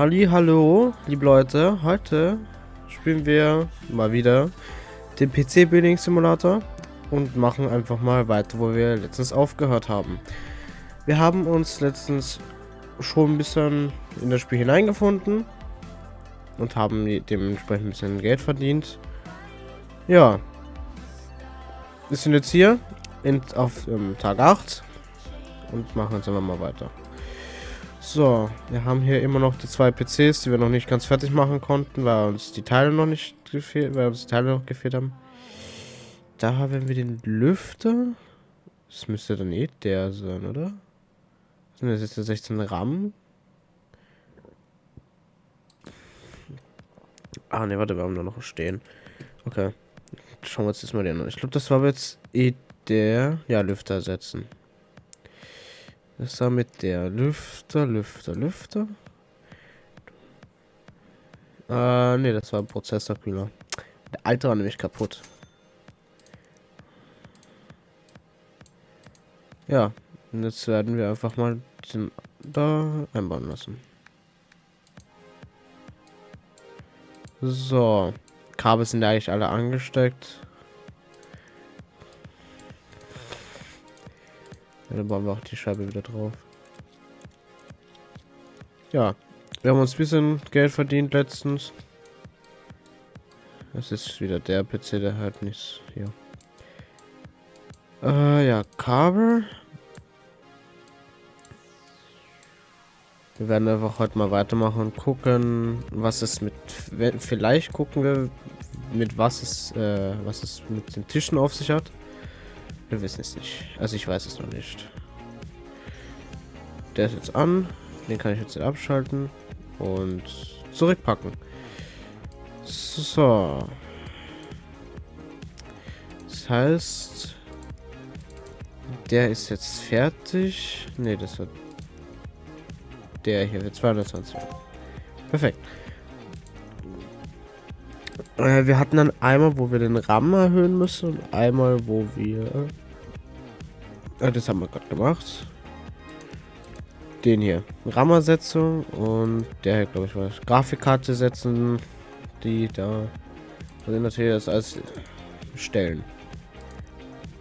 Hallo, liebe Leute. Heute spielen wir mal wieder den PC-Building Simulator und machen einfach mal weiter, wo wir letztens aufgehört haben. Wir haben uns letztens schon ein bisschen in das Spiel hineingefunden und haben dementsprechend ein bisschen Geld verdient. Ja, wir sind jetzt hier auf Tag 8 und machen jetzt einfach mal weiter. So, wir haben hier immer noch die zwei PCs, die wir noch nicht ganz fertig machen konnten, weil uns die Teile noch gefehlt haben. Da haben wir den Lüfter. Das müsste dann eh der sein, oder? Sind das jetzt 16 RAM? Ah, ne, warte, wir haben da noch stehen. Okay. Schauen wir uns jetzt mal den an. Ich glaube, das war jetzt eh der. Ja, Lüfter ersetzen. Das war mit der Lüfter. Ne, das war ein Prozessorkühler. Der alte war nämlich kaputt. Ja, und jetzt werden wir einfach mal den da einbauen lassen. So, Kabel sind eigentlich alle angesteckt. Ja, dann bauen wir auch die Scheibe wieder drauf. Ja, wir haben uns ein bisschen Geld verdient letztens. Das ist wieder der PC, der halt nichts hier. Ja, Kabel. Wir werden einfach heute mal weitermachen und gucken, was es mit. Vielleicht gucken wir, mit was es mit den Tischen auf sich hat. Wir wissen es nicht. Also ich weiß es noch nicht. Der ist jetzt an. Den kann ich jetzt abschalten und zurückpacken. So. Das heißt, der ist jetzt fertig. Ne, das wird der hier wird 220. Perfekt. Wir hatten dann einmal, wo wir den RAM erhöhen müssen und einmal, wo wir das haben wir gerade gemacht. Den hier RAM-Ersetzung und der hier, glaube ich, war Grafikkarte setzen, die da also natürlich das alles stellen.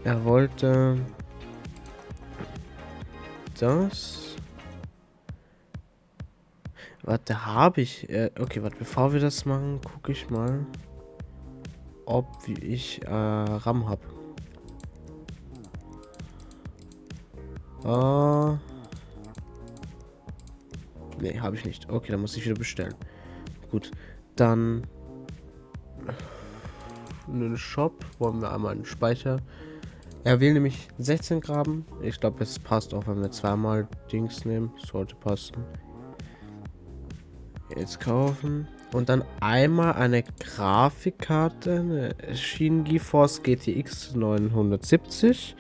Er wollte das. Warte, habe ich. Okay, warte, bevor wir das machen, gucke ich mal, ob ich RAM habe. Ne, habe ich nicht. Okay, dann muss ich wieder bestellen. Gut, dann einen Shop, wollen wir einmal einen Speicher. Er will nämlich 16 Gramm. Ich glaube, es passt auch, wenn wir zweimal Dings nehmen. Sollte passen. Jetzt kaufen. Und dann einmal eine Grafikkarte. Eine Shin GeForce GTX 970.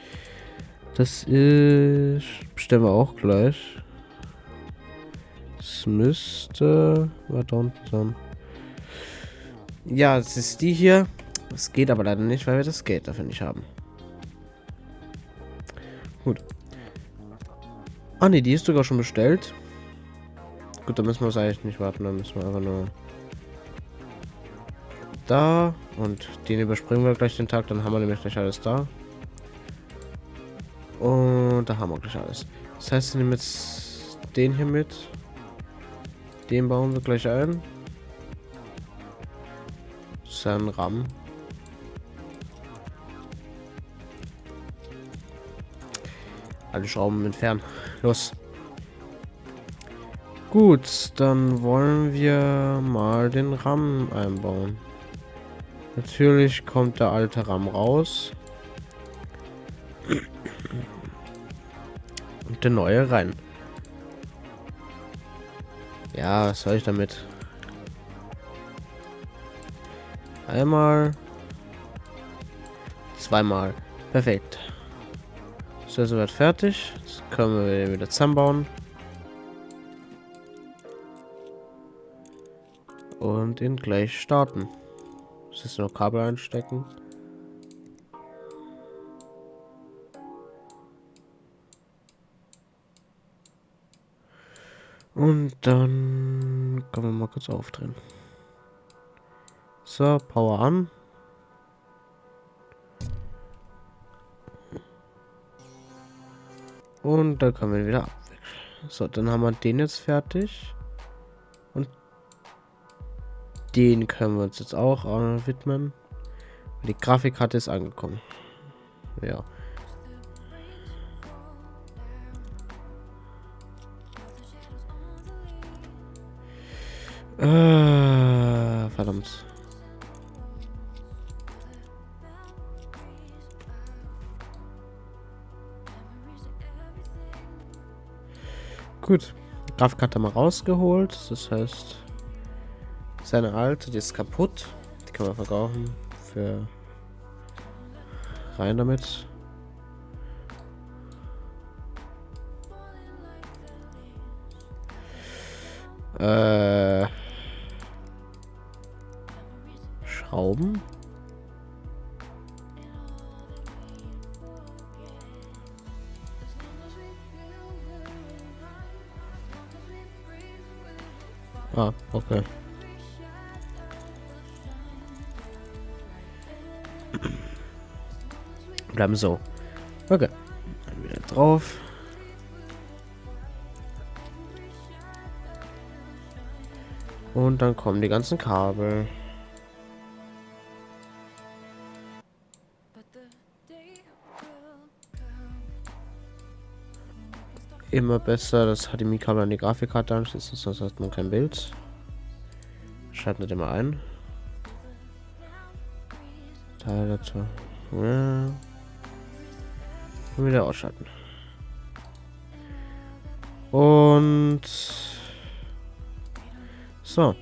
Das ist. Bestellen wir auch gleich. Das müsste. War da unten sein. Ja, das ist die hier. Das geht aber leider nicht, weil wir das Geld dafür nicht haben. Gut. Ah ne, die ist sogar schon bestellt. Gut, da müssen wir es eigentlich nicht warten. Dann müssen wir einfach nur da. Und den überspringen wir gleich den Tag. Dann haben wir nämlich gleich alles da. Und da haben wir gleich alles. Das heißt, wir nehmen jetzt den hier mit. Den bauen wir gleich ein. Sein RAM. Alle Schrauben entfernen. Los. Gut, dann wollen wir mal den RAM einbauen. Natürlich kommt der alte RAM raus. Und der neue rein. Ja, was soll ich damit? Einmal. Zweimal. Perfekt. So, soweit fertig. Jetzt können wir wieder zusammenbauen. Und ihn gleich starten. Es ist noch Kabel einstecken. Und dann Können wir mal kurz aufdrehen. So, Power an. Und dann können wir wieder abwickeln. So, dann haben wir den jetzt fertig. Und den können wir uns jetzt auch widmen. Die Grafikkarte ist angekommen. Ja. Verdammt. Gut. Grafikkarte mal rausgeholt. Das heißt, seine alte, die ist kaputt. Die kann man verkaufen. Für rein damit. Schrauben. Ah, okay. Bleiben so. Okay. Dann wieder drauf. Und dann kommen die ganzen Kabel. Immer besser das HDMI-Kabel an die Grafikkarte anschließen, sonst hat man kein Bild. Schalten wir mal ein. Teil dazu. Ja. Und wieder ausschalten. Und so.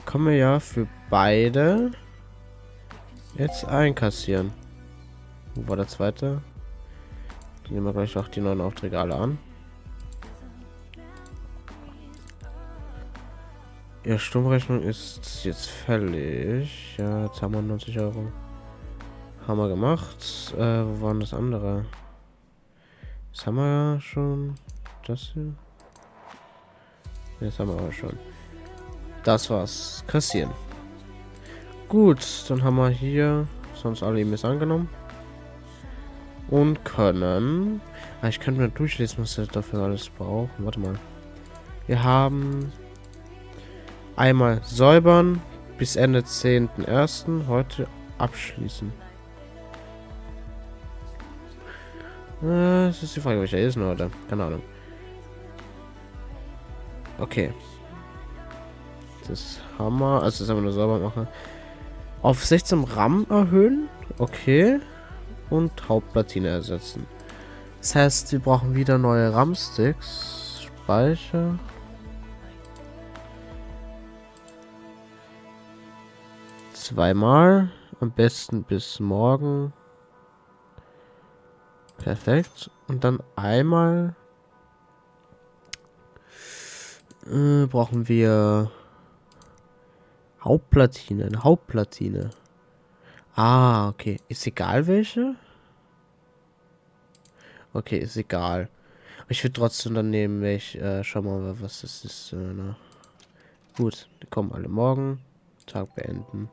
Können wir ja für beide jetzt einkassieren. Wo war der zweite? Dann nehmen wir gleich auch die neuen Aufträge alle an. Ja, Stromrechnung ist jetzt fällig. Ja, jetzt haben wir 90 Euro. Haben wir gemacht. Wo waren das andere? Das haben wir ja schon. Das hier. Jetzt haben wir aber schon. Das war's. Kassieren. Gut, dann haben wir hier sonst alle E-Mails angenommen. Und können. Ich könnte mir durchlesen, was wir dafür alles brauchen. Warte mal. Wir haben einmal säubern bis Ende 10.01. Heute abschließen. Das ist die Frage, welcher ist denn heute? Keine Ahnung. Okay. Das haben wir. Also das haben wir nur sauber machen. Auf 16 RAM erhöhen. Okay. Und Hauptplatine ersetzen. Das heißt, wir brauchen wieder neue RAM-Sticks. Speicher. Zweimal. Am besten bis morgen. Perfekt. Und dann einmal brauchen wir Hauptplatine. Eine Hauptplatine. Ah, okay. Ist egal welche? Okay, ist egal. Ich würde trotzdem dann nehmen, schau mal, was das ist. Gut, die kommen alle morgen. Tag beenden.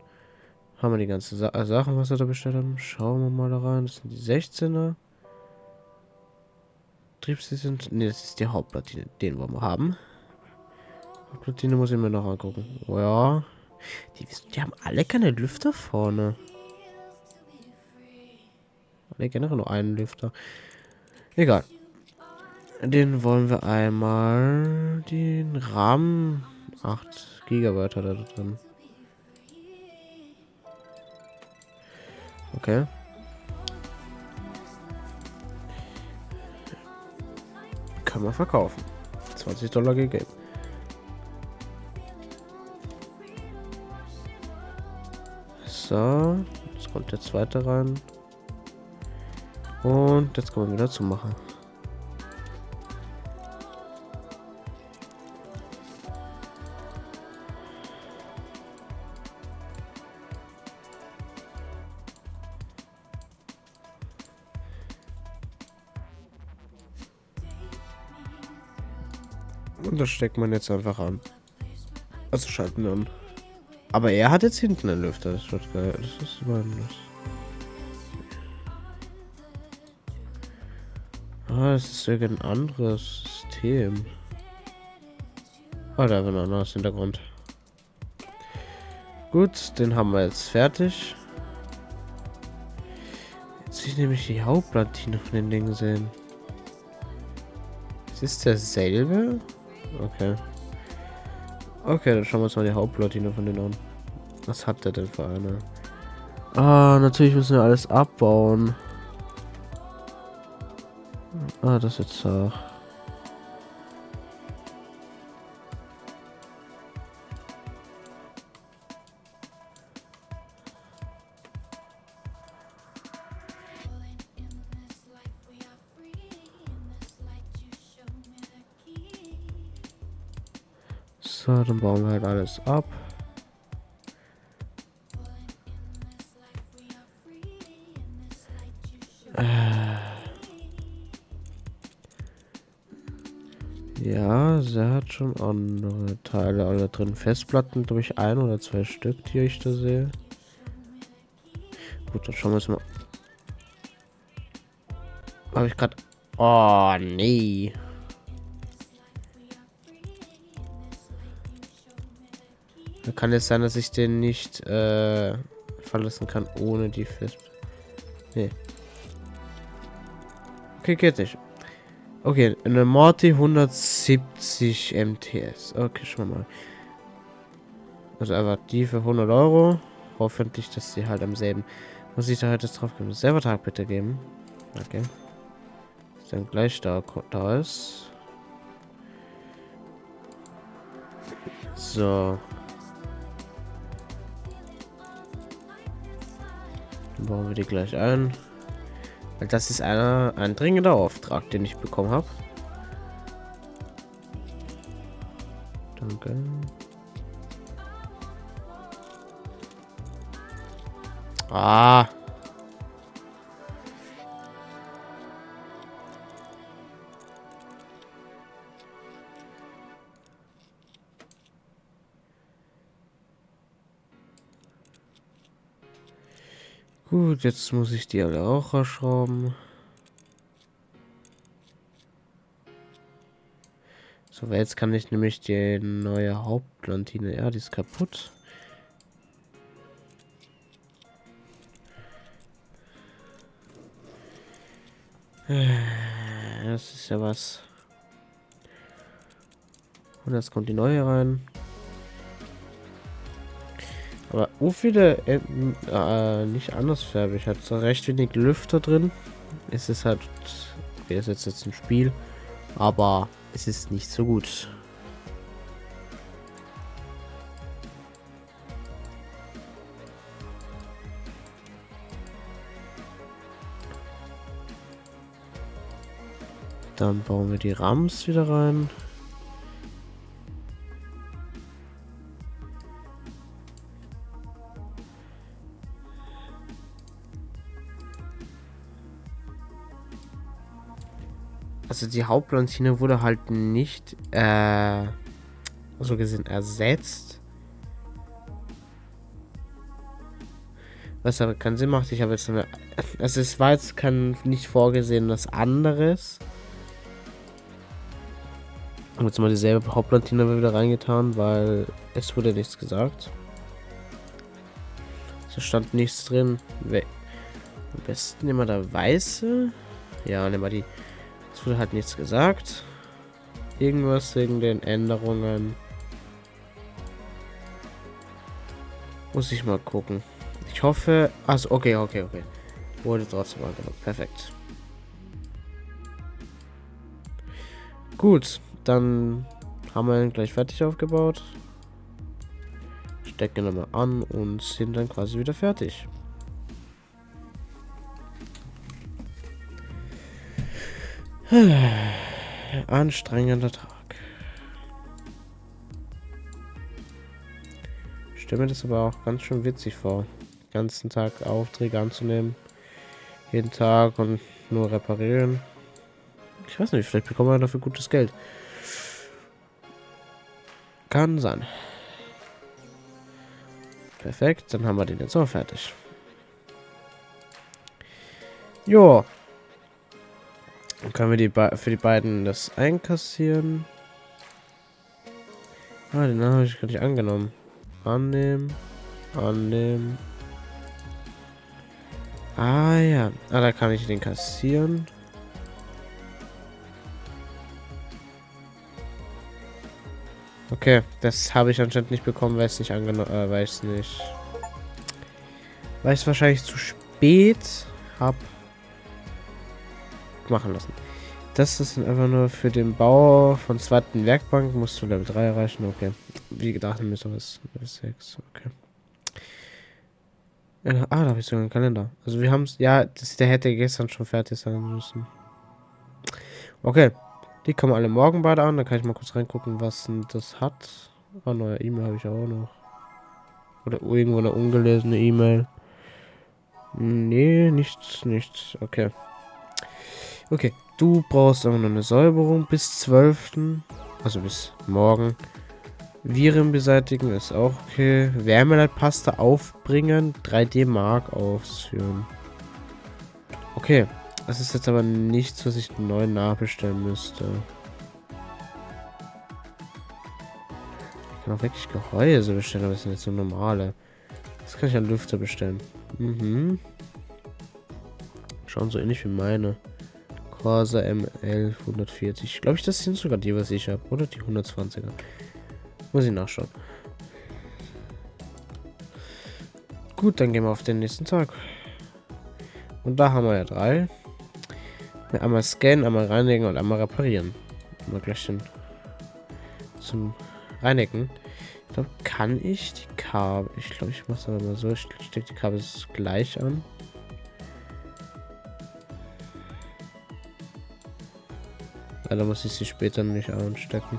Haben wir die ganzen Sachen, was wir da bestellt haben. Schauen wir mal da rein. Das sind die 16er. Sind. Ne, das ist die Hauptplatine. Den wollen wir haben. Hauptplatine muss ich mir noch angucken. Oh, ja. Die haben alle keine Lüfter vorne. Alle generell nur einen Lüfter. Egal. Den wollen wir einmal. Den RAM. 8 Gigabyte hat er da drin. Okay. Kann man verkaufen. $20 gegeben. So. Jetzt kommt der zweite rein. Und jetzt können wir wieder zumachen. Und das steckt man jetzt einfach an. Also schalten an. Aber er hat jetzt hinten einen Lüfter. Das wird geil. Das ist immer anders. Ah, das ist irgendein anderes System. Ah, da war noch ein anderes Hintergrund. Gut, den haben wir jetzt fertig. Jetzt will ich nämlich die Hauptplatine von den Dingen sehen. Ist es derselbe? Okay. Okay, dann schauen wir uns mal die Hauptplatine von denen an. Was hat der denn für eine? Ah, natürlich müssen wir alles abbauen. Ah, das ist jetzt auch. So, dann bauen wir halt alles ab. Ja, sie hat schon andere Teile alle drin. Festplatten, glaube ich, 1 oder 2 Stück, die ich da sehe. Gut, dann schauen wir uns mal. Habe ich gerade. Oh, nee. Da kann es sein, dass ich den nicht verlassen kann ohne die Festplatte. Nee. Okay, geht nicht. Okay, eine Morty 170 MTS. Okay, schon mal. Also einfach die für 100 Euro. Hoffentlich, dass sie halt am selben. Muss ich da halt jetzt drauf geben? Servertag bitte geben. Okay. Ist dann gleich da ist. So. Dann bauen wir die gleich ein. Weil das ist ein dringender Auftrag, den ich bekommen habe. Danke. Ah. Gut, jetzt muss ich die alle auch rausschrauben. So, weil jetzt kann ich nämlich die neue Hauptplantine. Ja, die ist kaputt. Das ist ja was. Und jetzt kommt die neue rein. Aber viele nicht andersfärbig. Hat so recht wenig Lüfter drin. Es ist halt. Okay, das ist jetzt ein Spiel. Aber es ist nicht so gut. Dann bauen wir die Rams wieder rein. Also die Hauptplantine wurde halt nicht so gesehen ersetzt. Was aber keinen Sinn macht. Ich habe jetzt eine. Also es war jetzt nicht vorgesehen, das anderes. Und jetzt mal dieselbe Hauptplantine wieder reingetan, weil es wurde nichts gesagt. Es stand nichts drin. Am besten immer der weiße. Ja, nehmen wir die. Es wurde halt nichts gesagt. Irgendwas wegen den Änderungen. Muss ich mal gucken. Ich hoffe. Also okay. Wurde trotzdem angenommen. Perfekt. Gut, dann haben wir ihn gleich fertig aufgebaut. Stecken ihn mal an und sind dann quasi wieder fertig. Anstrengender Tag. Ich stelle mir das aber auch ganz schön witzig vor, den ganzen Tag Aufträge anzunehmen. Jeden Tag und nur reparieren. Ich weiß nicht, vielleicht bekommen wir dafür gutes Geld. Kann sein. Perfekt, dann haben wir den jetzt auch fertig. Jo. Dann können wir für die beiden das einkassieren. Ah, den habe ich gar nicht angenommen. Annehmen. Annehmen. Ah ja. Ah, da kann ich den kassieren. Okay, das habe ich anscheinend nicht bekommen, weil ich es nicht angenommen, weil ich es nicht, weil ich es wahrscheinlich zu spät habe machen lassen. Das ist einfach nur für den Bau von zweiten Werkbank, musst du Level 3 erreichen, okay. Wie gedacht, dann müssen wir es Level 6, okay. Ja, da habe ich sogar einen Kalender. Also wir haben es, ja, der hätte gestern schon fertig sein müssen. Okay, die kommen alle morgen beide an, dann kann ich mal kurz reingucken, was denn das hat. Ah, neue E-Mail habe ich auch noch. Oder irgendwo eine ungelesene E-Mail. Nee, nichts. Okay. Okay, du brauchst aber noch eine Säuberung bis 12. Also bis morgen. Viren beseitigen ist auch okay. Wärmeleitpaste aufbringen. 3D Mark ausführen. Okay. Das ist jetzt aber nichts, was ich neu nachbestellen müsste. Ich kann auch wirklich Gehäuse bestellen, aber das sind jetzt nur normale. Das kann ich an Lüfter bestellen. Mhm. Schauen so ähnlich wie meine. Corsa ML 140. Glaube ich, das sind sogar die, was ich habe. Oder die 120er. Muss ich nachschauen. Gut, dann gehen wir auf den nächsten Tag. Und da haben wir ja 3. Einmal scannen, einmal reinigen und einmal reparieren. Mal gleich zum Reinigen. Ich glaube, kann ich die Kabel... Ich glaube, ich mache es aber mal so. Ich stecke die Kabel gleich an. Leider muss ich sie später nicht anstecken.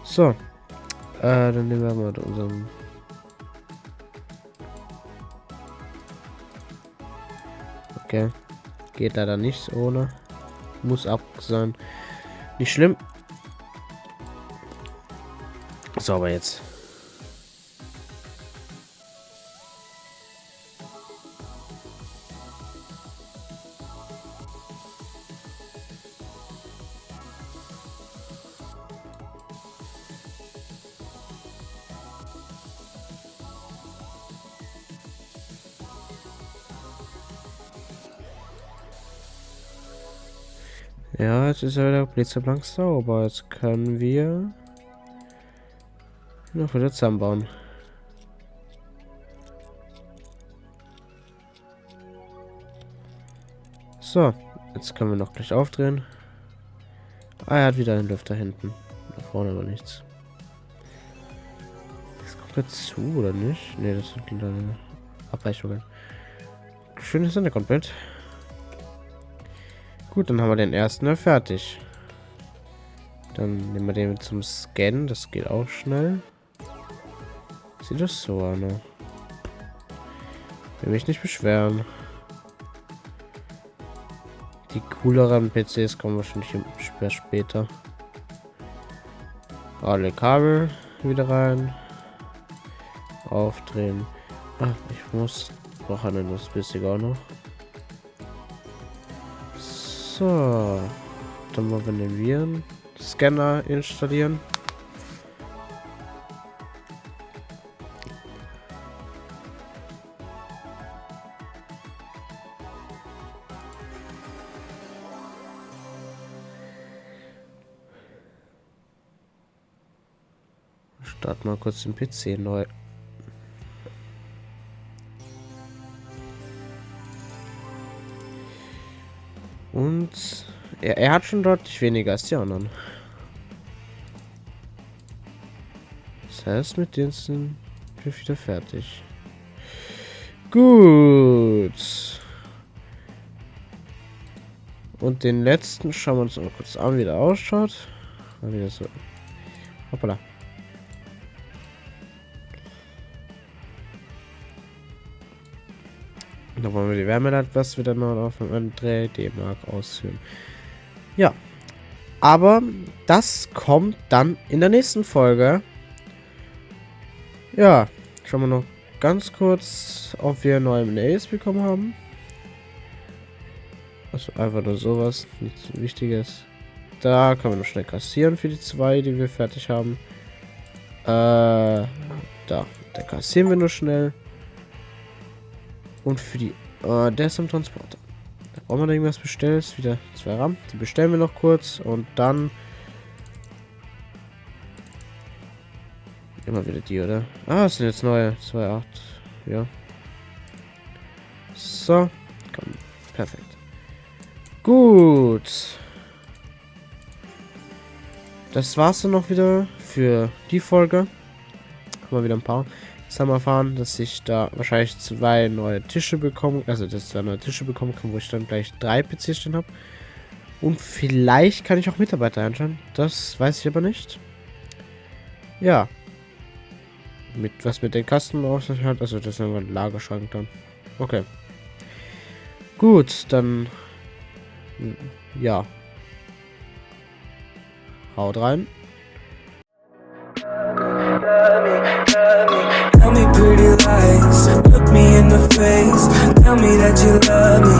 So. Dann nehmen wir mal unseren... Okay. Geht leider nichts ohne. Muss ab sein. Nicht schlimm. So, aber jetzt. Ja, jetzt ist er wieder blitzeblank sauber. Jetzt können wir noch wieder zusammenbauen. So, jetzt können wir noch gleich aufdrehen. Ah, er hat wieder einen Lüfter hinten. Da vorne aber nichts. Das kommt jetzt zu, oder nicht? Ne, das sind kleine Abweichungen. Schönes Hintergrundbild. Gut, dann haben wir den ersten fertig. Dann nehmen wir den zum Scannen. Das geht auch schnell. Sieht das so an. Ne? Will mich nicht beschweren. Die cooleren PCs kommen wahrscheinlich später. Alle Kabel wieder rein. Aufdrehen. Ach, ich brauche eine USB-Stick auch noch. So. Dann wollen wir den Viren-Scanner installieren. Start mal kurz den PC neu. Und er hat schon deutlich weniger als die anderen. Das heißt, mit denen sind wir wieder fertig. Gut. Und den letzten schauen wir uns mal kurz an, wie der ausschaut. Wie das so. Hoppala. Da wollen wir die Wärme, was wir dann noch auf einem 3D Mark ausführen. Ja. Aber das kommt dann in der nächsten Folge. Ja, schauen wir noch ganz kurz, ob wir neue Mails bekommen haben. Also einfach nur sowas, nichts Wichtiges. Da können wir noch schnell kassieren für die 2, die wir fertig haben. Da kassieren wir nur schnell. Und für die, der ist am Transporter. Da brauchen wir noch irgendwas bestellen. Ist wieder 2 RAM. Die bestellen wir noch kurz und dann immer wieder die, oder? Ah, das sind jetzt neue 2.8. Ja. So. Komm. Perfekt. Gut. Das war's dann noch wieder für die Folge. Haben wir wieder ein paar. Jetzt haben wir erfahren, dass ich da wahrscheinlich 2 neue Tische bekomme. Also, dass ich 2 neue Tische bekommen kann, wo ich dann gleich 3 PCs stehen habe. Und vielleicht kann ich auch Mitarbeiter einschauen. Das weiß ich aber nicht. Ja. Was mit den Kasten auf sich hat. Also, das ist ein Lagerschrank dann. Okay. Gut, dann. Ja. Haut rein. Tell me pretty lies, look me in the face. Tell me that you love me.